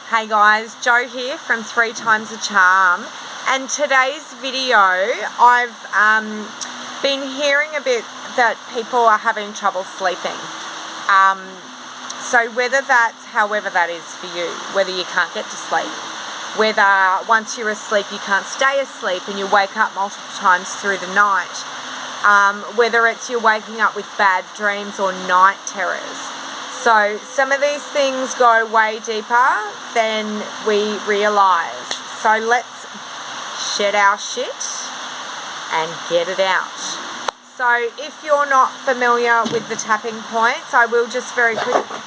Hey guys, Jo here from 3 Times a Charm, and today's video I've been hearing a bit that people are having trouble sleeping. So whether that's however that is for you, whether you can't get to sleep, whether once you're asleep you can't stay asleep and you wake up multiple times through the night, whether it's you're waking up with bad dreams or night terrors. So some of these things go way deeper than we realise. So let's shed our shit and get it out. So if you're not familiar with the tapping points, I will just very quickly...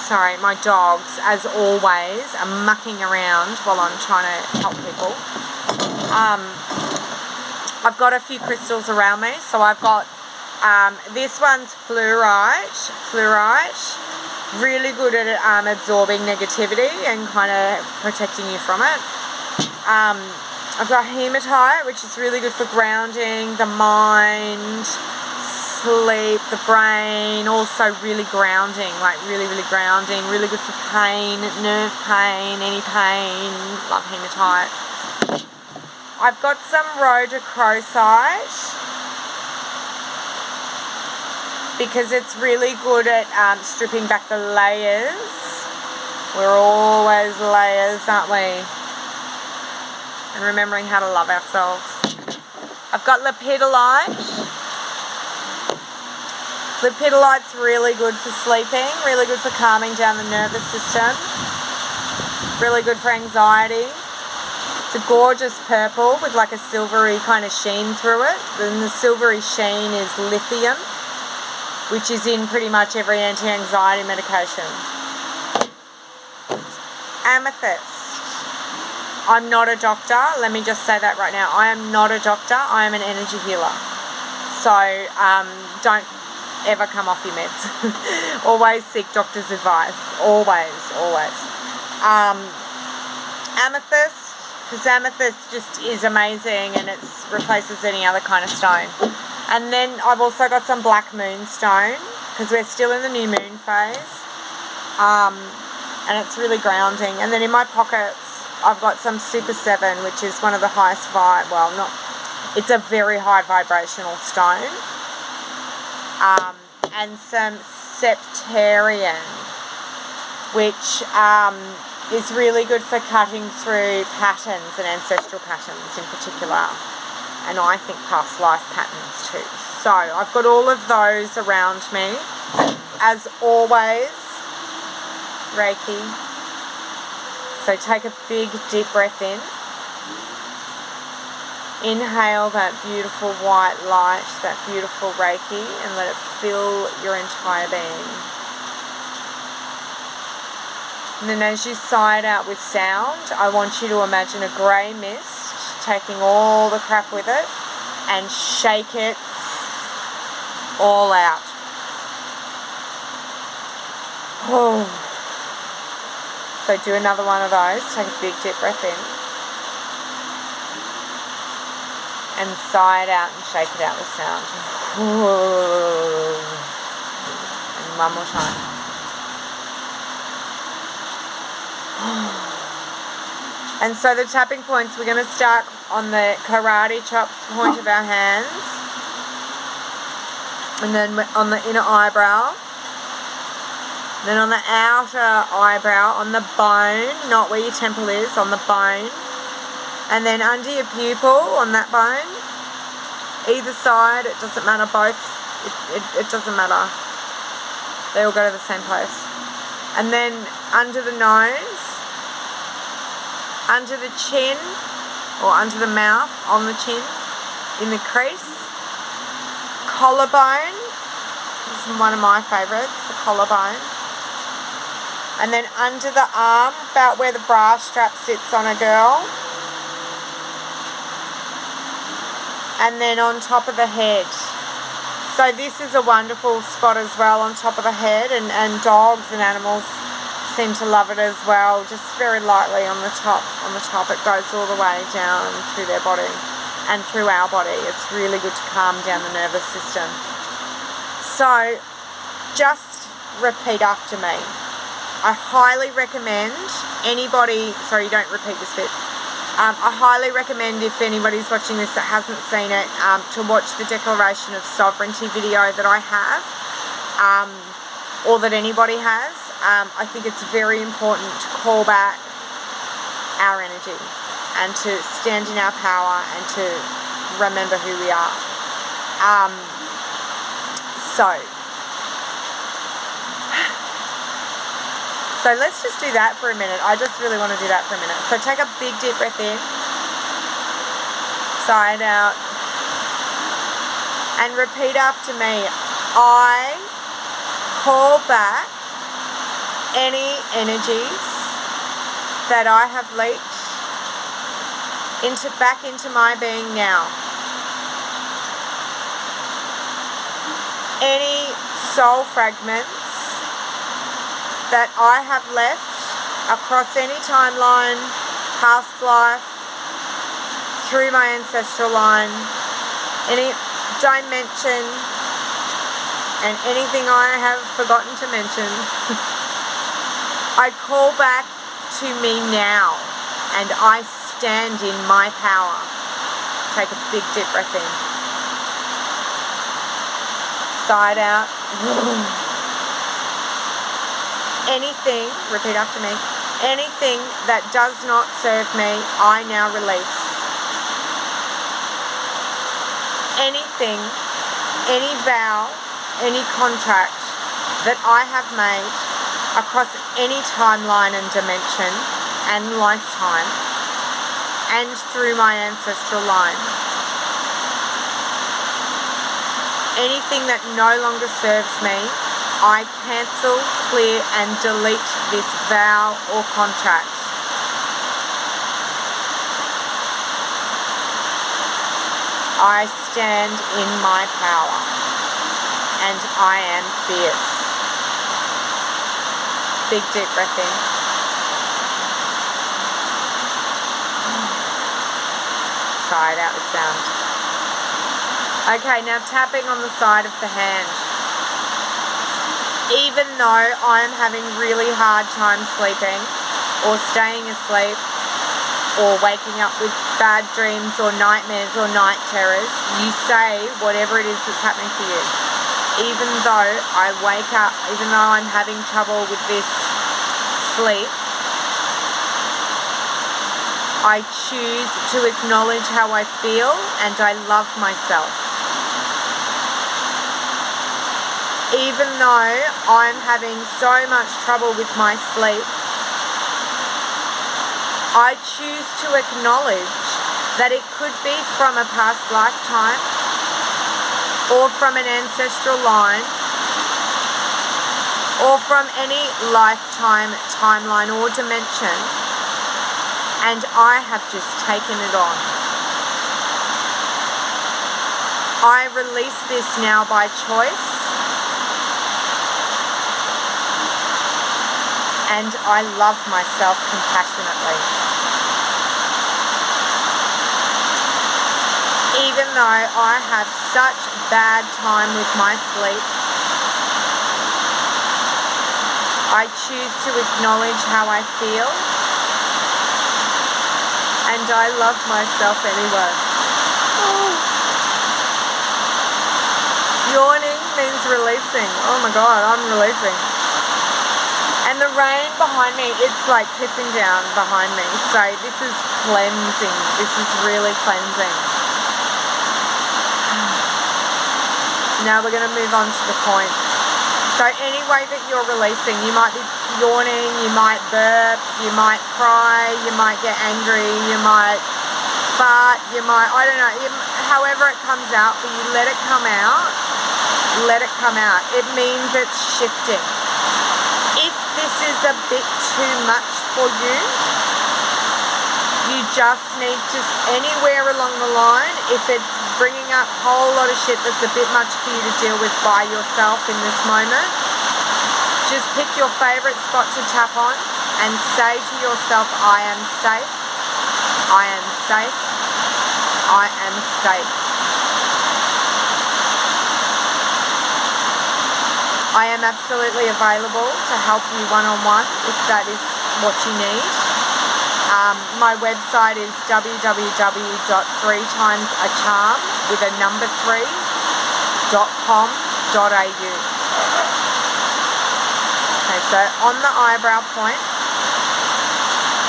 Sorry, my dogs, as always, are mucking around while I'm trying to help people. I've got a few crystals around me. So I've got this one's fluorite, really good at absorbing negativity and kind of protecting you from it. I've got hematite, which is really good for grounding the mind, sleep, the brain, also really grounding, like really grounding, really good for pain, nerve pain, any pain, love hematite. I've got some rhodochrosite, because it's really good at stripping back the layers. We're always layers, aren't we? And remembering how to love ourselves. I've got lepidolite. Lepidolite's really good for sleeping, really good for calming down the nervous system, really good for anxiety. It's a gorgeous purple with like a silvery kind of sheen through it. And the silvery sheen is lithium, which is in pretty much every anti-anxiety medication. Amethyst. I'm not a doctor. Let me just say that right now. I am not a doctor. I am an energy healer. So don't ever come off your meds. Always seek doctor's advice. Always. Amethyst, because amethyst just is amazing and it replaces any other kind of stone. And then I've also got some black moonstone, because we're still in the new moon phase, and it's really grounding. And then in my pockets I've got some Super 7, which is one of the highest it's a very high vibrational stone, and some septarian, which is really good for cutting through patterns and ancestral patterns in particular. And I think past life patterns too. So I've got all of those around me. As always, Reiki. So take a big deep breath in. Inhale that beautiful white light, that beautiful Reiki, and let it fill your entire being. And then as you sigh it out with sound, I want you to imagine a grey mist taking all the crap with it and shake it all out. Oh. So do another one of those. Take a big deep breath in and sigh it out and shake it out with sound. And one more time. And so the tapping points, we're going to start on the karate chop point of our hands, and then on the inner eyebrow, then on the outer eyebrow, on the bone, not where your temple is, on the bone, and then under your pupil, on that bone, either side, it doesn't matter, both, it doesn't matter, they all go to the same place. And then under the nose, under the chin, or under the mouth, on the chin, in the crease. Collarbone, this is one of my favourites, the collarbone. And then under the arm, about where the bra strap sits on a girl. And then on top of the head. So this is a wonderful spot as well, on top of the head, and dogs and animals seem to love it as well, just very lightly on the top. It goes all the way down through their body and through our body. It's really good to calm down the nervous system. So just repeat after me. I highly recommend anybody, sorry you don't repeat this bit, I highly recommend if anybody's watching this that hasn't seen it, to watch the Declaration of Sovereignty video that I have, or that anybody has. I think it's very important to call back our energy and to stand in our power and to remember who we are. So let's just do that for a minute. I just really want to do that for a minute. So take a big deep breath in, sigh it out, and repeat after me. I call back any energies that I have leaked back into my being now. Any soul fragments that I have left across any timeline, past life, through my ancestral line, any dimension, and anything I have forgotten to mention, I call back to me now, and I stand in my power. Take a big deep breath in. Sigh it out. Anything, repeat after me, anything that does not serve me, I now release. Anything, any vow, any contract that I have made across any timeline and dimension and lifetime and through my ancestral line. Anything that no longer serves me, I cancel, clear and delete this vow or contract. I stand in my power and I am fierce. Big deep breath in. Sigh it out with sound. Okay, now tapping on the side of the hand. Even though I'm having really hard time sleeping or staying asleep or waking up with bad dreams or nightmares or night terrors, you say whatever it is that's happening for you. Even though I wake up, even though I'm having trouble with this sleep, I choose to acknowledge how I feel and I love myself. Even though I'm having so much trouble with my sleep, I choose to acknowledge that it could be from a past lifetime or from an ancestral line or from any lifetime, timeline or dimension, and I have just taken it on. I release this now by choice. And I love myself compassionately. Even though I have such bad time with my sleep, I choose to acknowledge how I feel, and I love myself anyway. Oh. Yawning means releasing. Oh my God, I'm releasing. And the rain behind me, it's like pissing down behind me. So this is cleansing. This is really cleansing. Now we're going to move on to the points. So any way that you're releasing, you might be yawning, you might burp, you might cry, you might get angry, you might fart, you might, I don't know, however it comes out for you, let it come out. Let it come out. It means it's shifting. If this is a bit too much for you, you just need to, anywhere along the line, if it's bringing up a whole lot of shit that's a bit much for you to deal with by yourself in this moment, just pick your favorite spot to tap on and say to yourself, I am safe, I am safe, I am safe. I am absolutely available to help you one-on-one if that is what you need. My website is www.3timesacharm.com.au. Okay, so on the eyebrow point.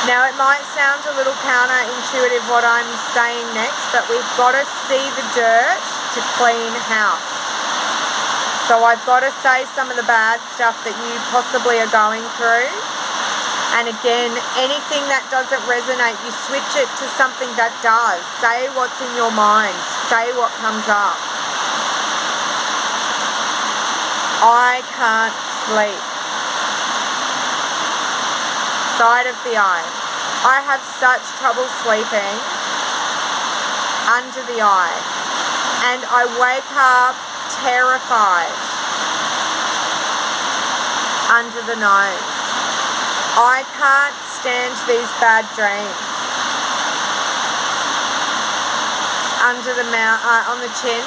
Now it might sound a little counterintuitive what I'm saying next, but we've got to see the dirt to clean house. So I've got to say some of the bad stuff that you possibly are going through. And again, anything that doesn't resonate, you switch it to something that does. Say what's in your mind. Say what comes up. I can't sleep. Side of the eye. I have such trouble sleeping under the eye. And I wake up terrified under the nose. I can't stand these bad dreams. Under the mouth, on the chin,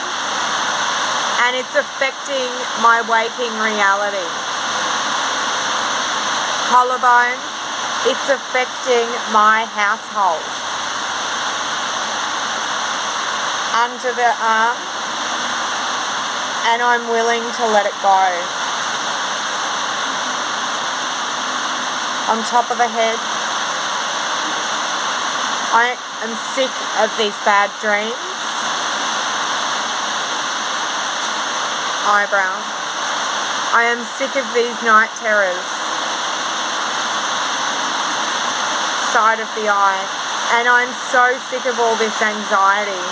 and it's affecting my waking reality. Collarbone, it's affecting my household. Under the arm, and I'm willing to let it go. On top of the head, I am sick of these bad dreams. Eyebrow, I am sick of these night terrors. Side of the eye, and I'm so sick of all this anxiety.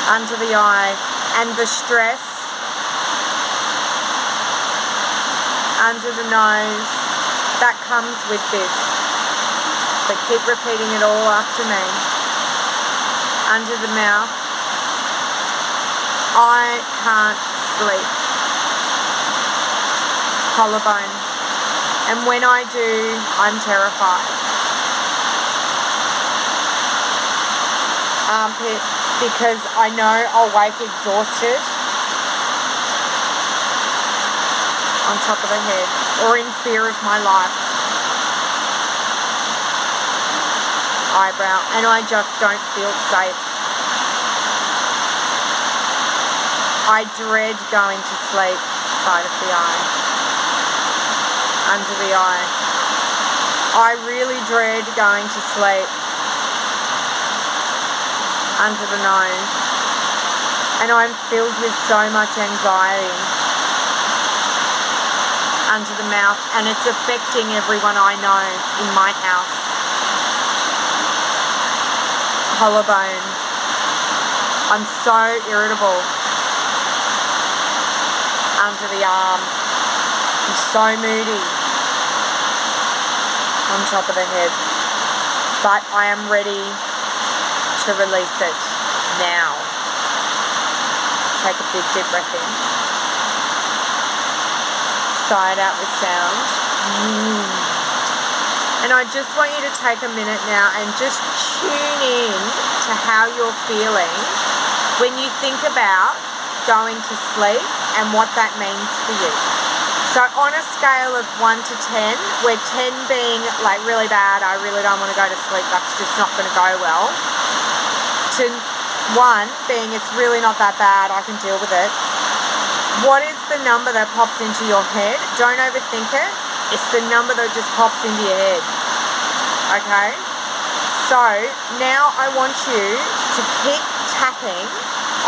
Under the eye, and the stress. Under the nose, that comes with this. But keep repeating it all after me. Under the mouth, I can't sleep. Collarbone, and when I do, I'm terrified. Armpit, because I know I'll wake exhausted. On top of the head, or in fear of my life. Eyebrow, and I just don't feel safe. I dread going to sleep. Side of the eye. Under the eye. I really dread going to sleep. Under the nose. And I'm filled with so much anxiety. Under the mouth, and it's affecting everyone I know in my house. Collarbone, I'm so irritable. Under the arm, I'm so moody. On top of the head, but I am ready to release it now. Take a big deep breath in. Side out with sound. And I just want you to take a minute now and just tune in to how you're feeling when you think about going to sleep and what that means for you. So on a scale of 1 to 10, where 10 being like really bad, I really don't want to go to sleep, that's just not going to go well, to 1 being it's really not that bad, I can deal with it. What is the number that pops into your head? Don't overthink it. It's the number that just pops into your head. Okay? So, now I want you to keep tapping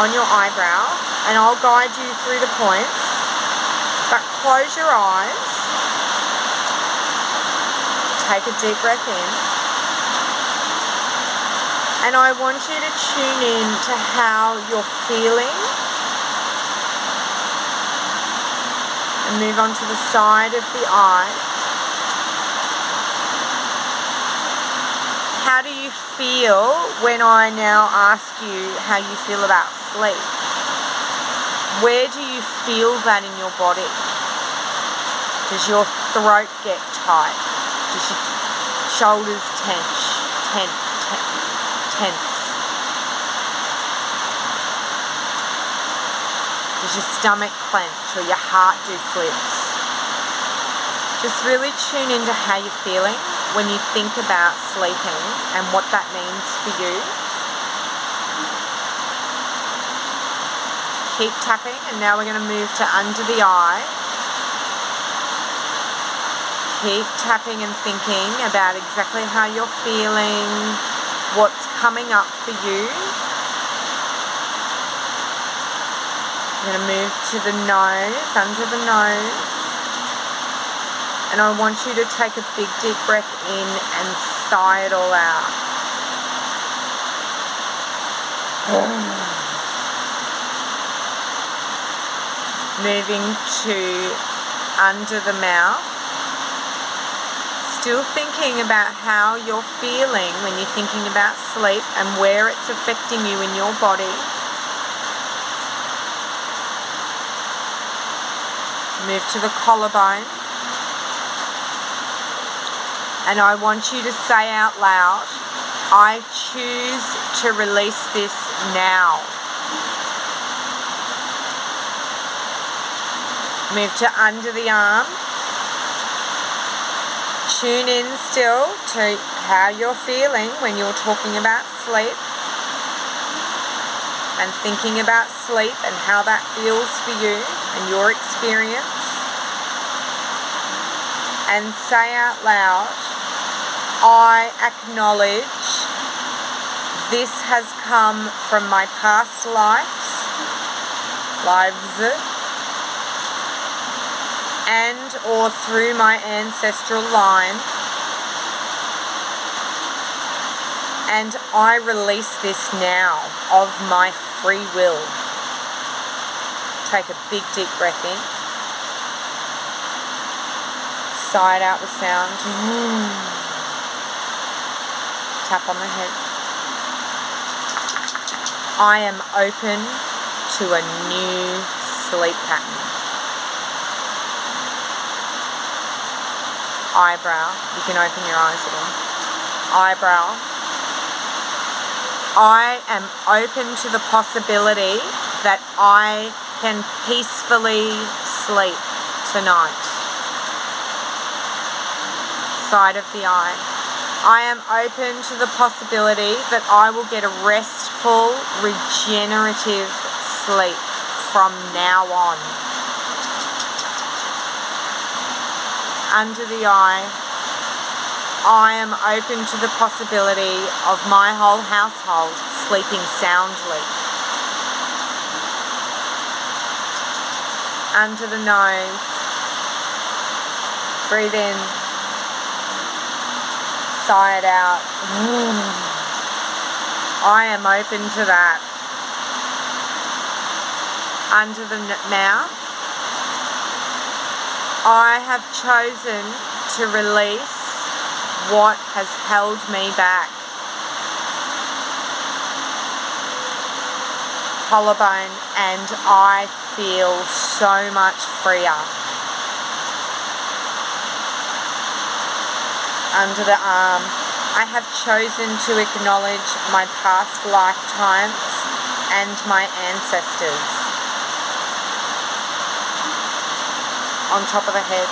on your eyebrow, and I'll guide you through the points. But close your eyes. Take a deep breath in. And I want you to tune in to how you're feeling. And move on to the side of the eye. How do you feel when I now ask you how you feel about sleep? Where do you feel that in your body? Does your throat get tight? Does your shoulders tense? Does Does your stomach clench or your heart do flips? Just really tune into how you're feeling when you think about sleeping and what that means for you. Keep tapping, and now we're going to move to under the eye. Keep tapping and thinking about exactly how you're feeling, what's coming up for you. I'm going to move to the nose, under the nose. And I want you to take a big deep breath in and sigh it all out. Moving to under the mouth. Still thinking about how you're feeling when you're thinking about sleep and where it's affecting you in your body. Move to the collarbone. And I want you to say out loud, I choose to release this now. Move to under the arm. Tune in still to how you're feeling when you're talking about sleep and thinking about sleep and how that feels for you and your experience. And say out loud, I acknowledge this has come from my past lives, and or through my ancestral line, and I release this now of my free will. Take a big deep breath in. Sigh out the sound. Tap on the head. I am open to a new sleep pattern. Eyebrow. You can open your eyes again. Eyebrow. I am open to the possibility that I can peacefully sleep tonight. Side of the eye. I am open to the possibility that I will get a restful, regenerative sleep from now on. Under the eye, I am open to the possibility of my whole household sleeping soundly. Under the nose, breathe in. Sigh it out. I am open to that. Under the mouth, I have chosen to release what has held me back. Collarbone, and I feel so much freer. Under the arm, I have chosen to acknowledge my past lifetimes and my ancestors. On top of the head,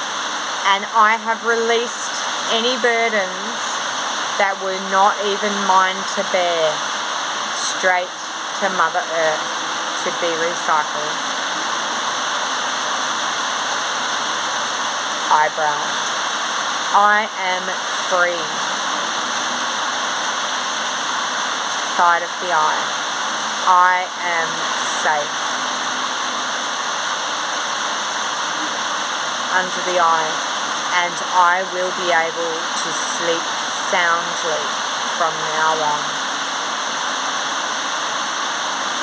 and I have released any burdens that were not even mine to bear, straight to Mother Earth to be recycled. Eyebrow. I am free. Side of the eye. I am safe. Under the eye. And I will be able to sleep soundly from now on.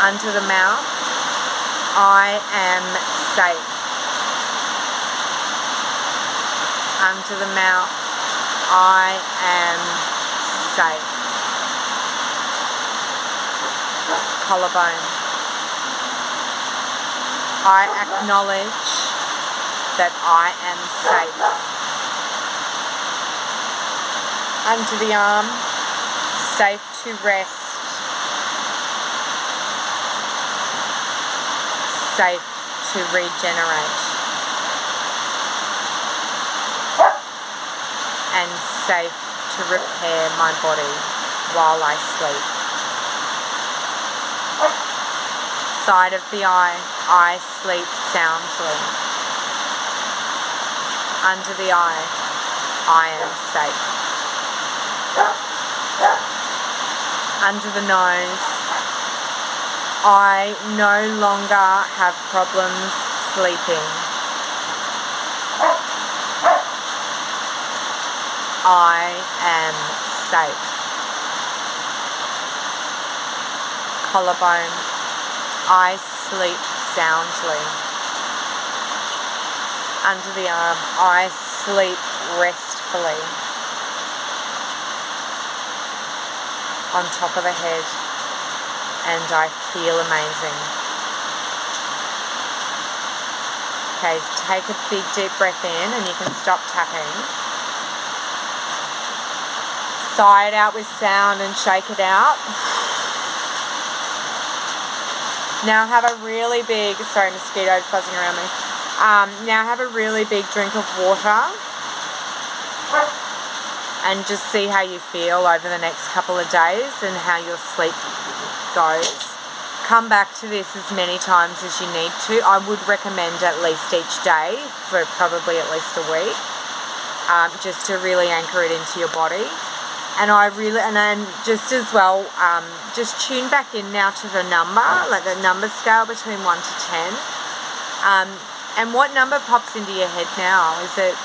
Under the mouth. I am safe. Under the mouth, I am safe. Collarbone. I acknowledge that I am safe. Under the arm, safe to rest. Safe to regenerate, and safe to repair my body while I sleep. Side of the eye, I sleep soundly. Under the eye, I am safe. Under the nose, I no longer have problems sleeping. I am safe. Collarbone, I sleep soundly. Under the arm, I sleep restfully. On top of the head, and I feel amazing. Okay, take a big deep breath in and you can stop tapping. Sigh it out with sound and shake it out. Now have a really big, sorry, mosquitoes buzzing around me. Now have a really big drink of water and just see how you feel over the next couple of days and how your sleep goes. Come back to this as many times as you need to. I would recommend at least each day for probably at least a week, just to really anchor it into your body. And then just as well, just tune back in now to the number, like the number scale between 1 to 10. And what number pops into your head now? Is it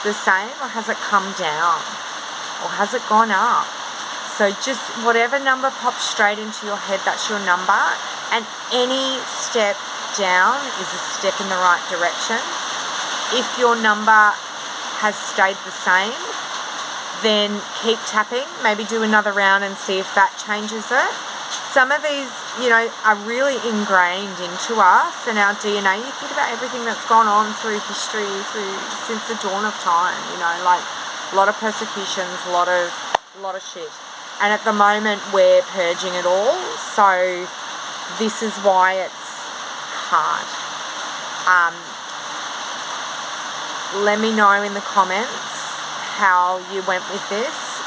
the same, or has it come down, or has it gone up? So just whatever number pops straight into your head, that's your number. And any step down is a step in the right direction. If your number has stayed the same, then keep tapping. Maybe do another round and see if that changes it. Some of these, are really ingrained into us and our DNA. You think about everything that's gone on through history, since the dawn of time. Like a lot of persecutions, a lot of shit. And at the moment we're purging it all. So this is why it's hard. Let me know in the comments how you went with this.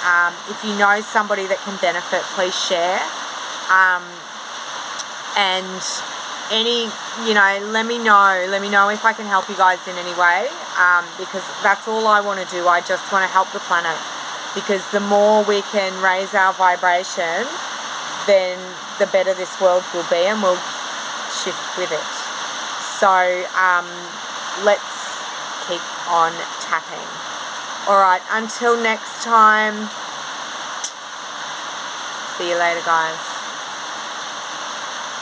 If you know somebody that can benefit, please share. And let me know if I can help you guys in any way, because that's all I want to do. I just want to help the planet, because the more we can raise our vibration, then the better this world will be, and we'll shift with it. So let's keep on tapping. Alright, until next time, see you later guys.